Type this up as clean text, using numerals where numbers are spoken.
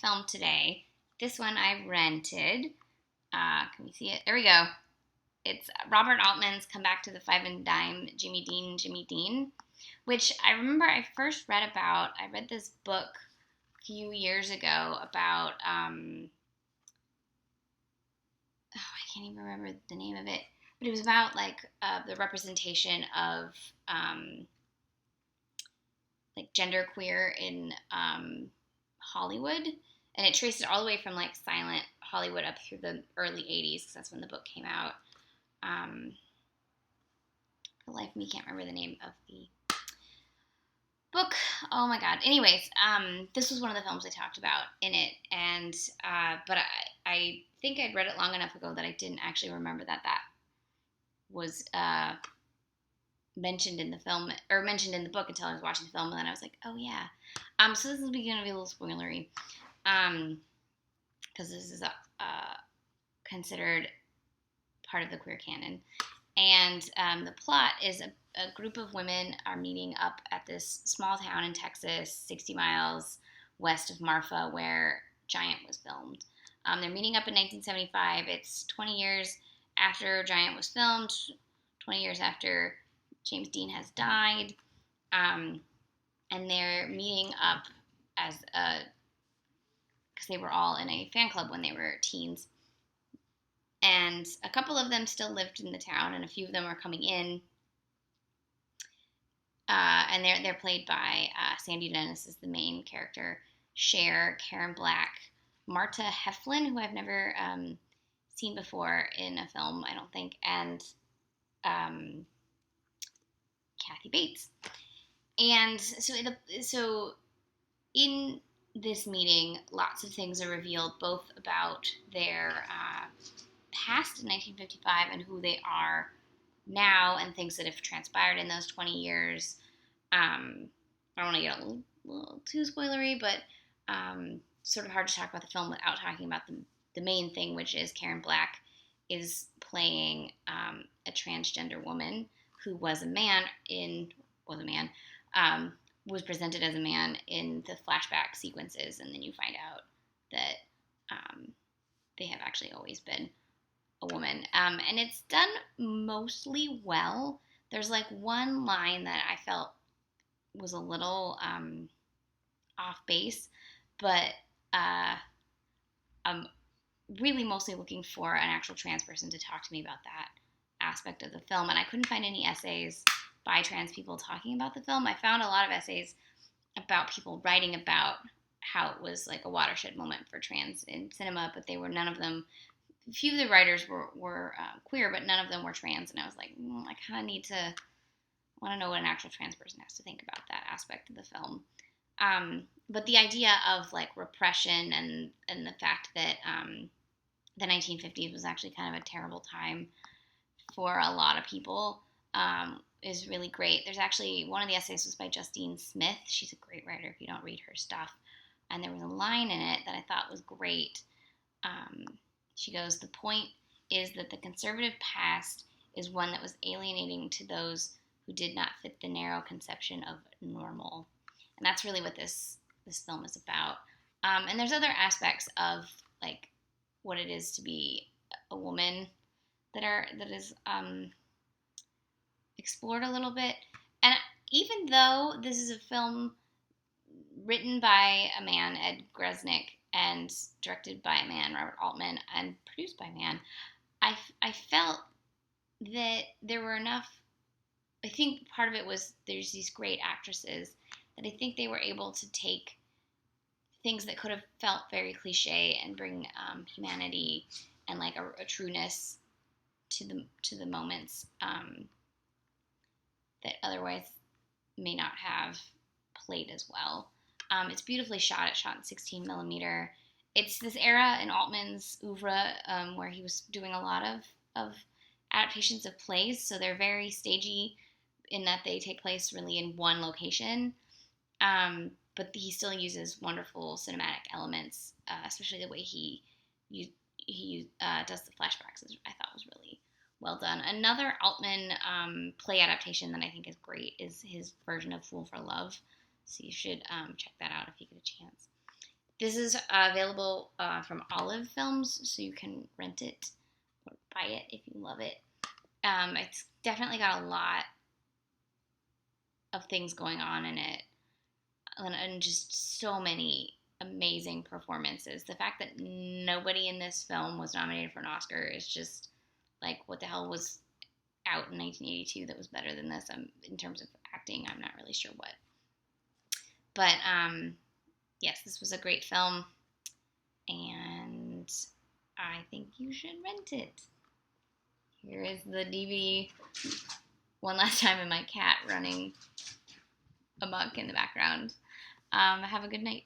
film today. This one I rented. Can we see it? There we go. It's Robert Altman's Come Back to the Five and Dime, Jimmy Dean, which I remember I first read about. I read this book a few years ago about, I can't even remember the name of it, but it was about the representation of genderqueer in Hollywood, and it traced it all the way from silent Hollywood up through the early 80s, because that's when the book came out. For the life of me, can't remember the name of the book. Oh my god. Anyways, this was one of the films I talked about in it, and but I think I'd read it long enough ago that I didn't actually remember that was mentioned in the film, or mentioned in the book, until I was watching the film, and then I was like, oh yeah. So this is going to be a little spoilery, because this is considered part of the queer canon. And the plot is a group of women are meeting up at this small town in Texas, 60 miles west of Marfa, where Giant was filmed. They're meeting up in 1975. It's 20 years after Giant was filmed, 20 years after James Dean has died, and they're meeting up because they were all in a fan club when they were teens. And a couple of them still lived in the town, and a few of them are coming in. And they're played by Sandy Dennis is the main character, Cher, Karen Black, Marta Heflin, who I've never seen before in a film, I don't think, and Kathy Bates. And so in this meeting, lots of things are revealed, both about their past in 1955 and who they are now, and things that have transpired in those 20 years. I don't want to get a little too spoilery, but sort of hard to talk about the film without talking about the main thing, which is Karen Black is playing a transgender woman who was presented as a man in the flashback sequences, and then you find out that they have actually always been a woman. And it's done mostly well. There's one line that I felt was a little off base, but I'm really mostly looking for an actual trans person to talk to me about that aspect of the film, and I couldn't find any essays by trans people talking about the film. I found a lot of essays about people writing about how it was a watershed moment for trans in cinema, but none of them. A few of the writers were queer, but none of them were trans, and I was like, I kind of want to know what an actual trans person has to think about that aspect of the film. But the idea of repression and the fact that the 1950s was actually kind of a terrible time for a lot of people is really great. There's actually, one of the essays was by Justine Smith. She's a great writer if you don't read her stuff. And there was a line in it that I thought was great. She goes, "The point is that the conservative past is one that was alienating to those who did not fit the narrow conception of normal." And that's really what this film is about. And there's other aspects of what it is to be a woman that is explored a little bit. And even though this is a film written by a man, Ed Gresnick, and directed by a man, Robert Altman, and produced by a man, I felt that there were enough. I think part of it was there's these great actresses that I think they were able to take things that could have felt very cliche and bring humanity and a trueness to the moments that otherwise may not have played as well. It's beautifully shot. It's shot in 16 millimeter. It's this era in Altman's oeuvre where he was doing a lot of adaptations of plays, so they're very stagey in that they take place really in one location. But he still uses wonderful cinematic elements, especially the way he does the flashbacks. I thought was really well done. Another Altman play adaptation that I think is great is his version of Fool for Love. So you should check that out if you get a chance. This is available from Olive Films, so you can rent it or buy it if you love it. It's definitely got a lot of things going on in it, and just so many amazing performances. The fact that nobody in this film was nominated for an Oscar is just like, what the hell was out in 1982 that was better than this? In terms of acting, I'm not really sure what. But yes, this was a great film, and I think you should rent it. Here is the DVD one last time, and my cat running amok in the background. Have a good night.